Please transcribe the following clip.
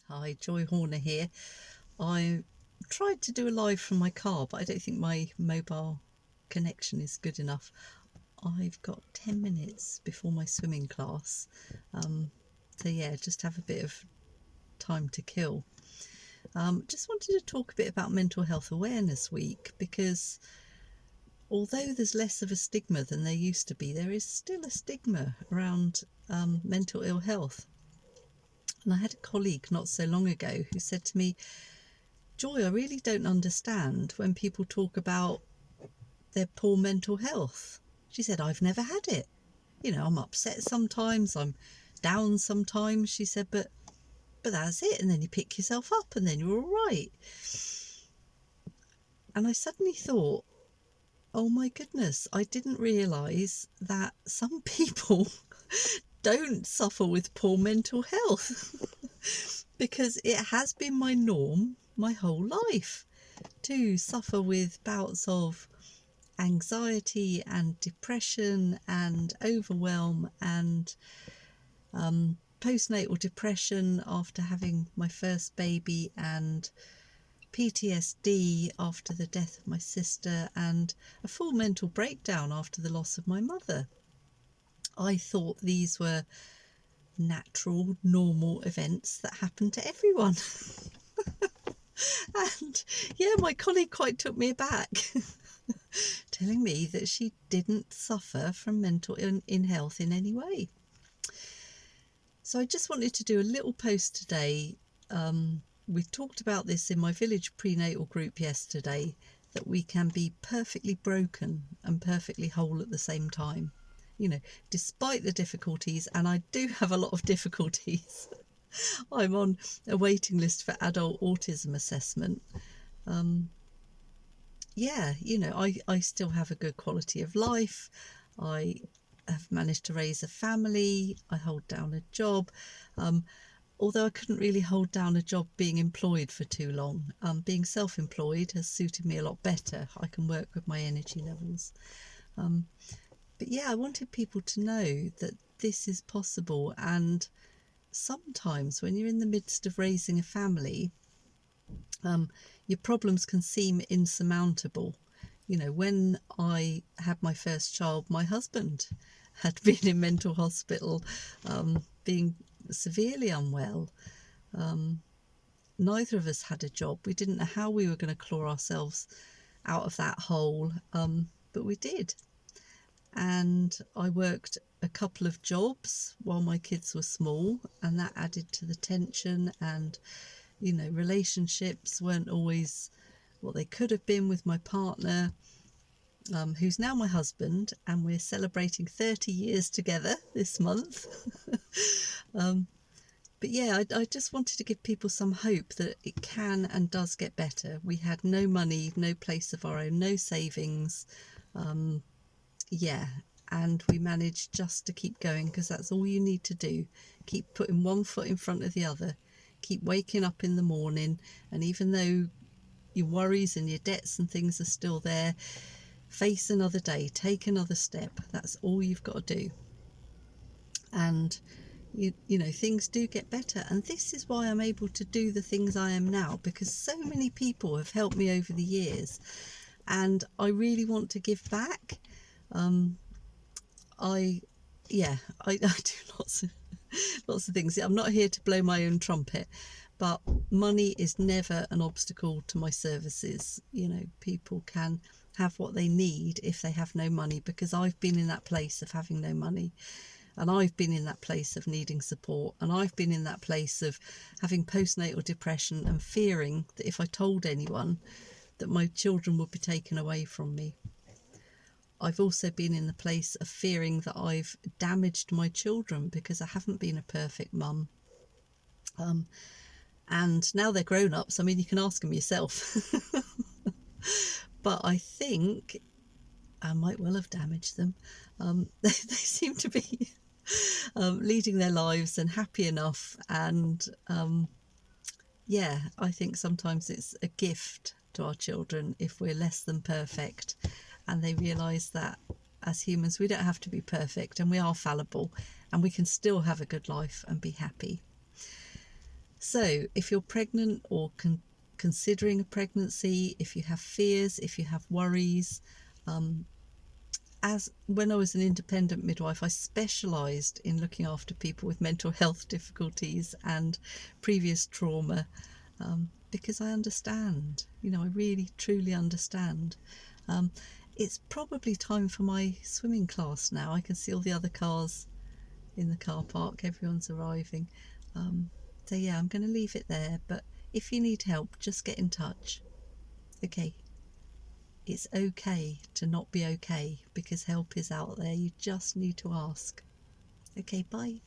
Hi, Joy Horner here. I tried to do a live from my car, but I don't think my mobile connection is good enough. I've got 10 minutes before my swimming class. Just have a bit of time to kill. Just wanted to talk a bit about Mental Health Awareness Week because although there's less of a stigma than there used to be, there is still a stigma around mental ill health. And I had a colleague not so long ago who said to me, Joy, I really don't understand when people talk about their poor mental health. She said, I've never had it. I'm upset sometimes, I'm down sometimes. She said, but that's it. And then you pick yourself up and then you're all right. And I suddenly thought, oh my goodness, I didn't realise that some people don't suffer with poor mental health because it has been my norm my whole life to suffer with bouts of anxiety and depression and overwhelm and postnatal depression after having my first baby and PTSD after the death of my sister and a full mental breakdown after the loss of my mother. I thought these were natural, normal events that happen to everyone. And my colleague quite took me aback, telling me that she didn't suffer from mental ill health in any way. So I just wanted to do a little post today. We talked about this in my village prenatal group yesterday, that we can be perfectly broken and perfectly whole at the same time. Despite the difficulties, and I do have a lot of difficulties. I'm on a waiting list for adult autism assessment. I still have a good quality of life. I have managed to raise a family. I hold down a job. Although I couldn't really hold down a job being employed for too long. Being self-employed has suited me a lot better. I can work with my energy levels. I wanted people to know that this is possible, and sometimes when you're in the midst of raising a family, your problems can seem insurmountable. When I had my first child, my husband had been in mental hospital, being severely unwell. Neither of us had a job. We didn't know how we were going to claw ourselves out of that hole, but we did. And I worked a couple of jobs while my kids were small, and that added to the tension. And relationships weren't always what they could have been with my partner, who's now my husband, and we're celebrating 30 years together this month. I just wanted to give people some hope that it can and does get better. We had no money, no place of our own, no savings. And we managed just to keep going, because that's all you need to do. Keep putting one foot in front of the other. Keep waking up in the morning, and even though your worries and your debts and things are still there, face another day, take another step. That's all you've got to do. And things do get better, and this is why I'm able to do the things I am now, because so many people have helped me over the years, and I really want to give back. I do lots of things. I'm not here to blow my own trumpet, but money is never an obstacle to my services. People can have what they need if they have no money, because I've been in that place of having no money, and I've been in that place of needing support, and I've been in that place of having postnatal depression and fearing that if I told anyone, that my children would be taken away from me. I've also been in the place of fearing that I've damaged my children because I haven't been a perfect mum. And now they're grown-ups. I mean, you can ask them yourself. But I think I might well have damaged them. They seem to be leading their lives and happy enough. And I think sometimes it's a gift to our children if we're less than perfect, and they realise that as humans we don't have to be perfect, and we are fallible, and we can still have a good life and be happy. So if you're pregnant or considering a pregnancy, if you have fears, if you have worries, as when I was an independent midwife, I specialised in looking after people with mental health difficulties and previous trauma, because I understand, I really truly understand. It's probably time for my swimming class now. I can see all the other cars in the car park, everyone's arriving. So yeah, I'm going to leave it there, but if you need help, just get in touch. Okay. It's okay to not be okay, because help is out there. You just need to ask. Okay, bye.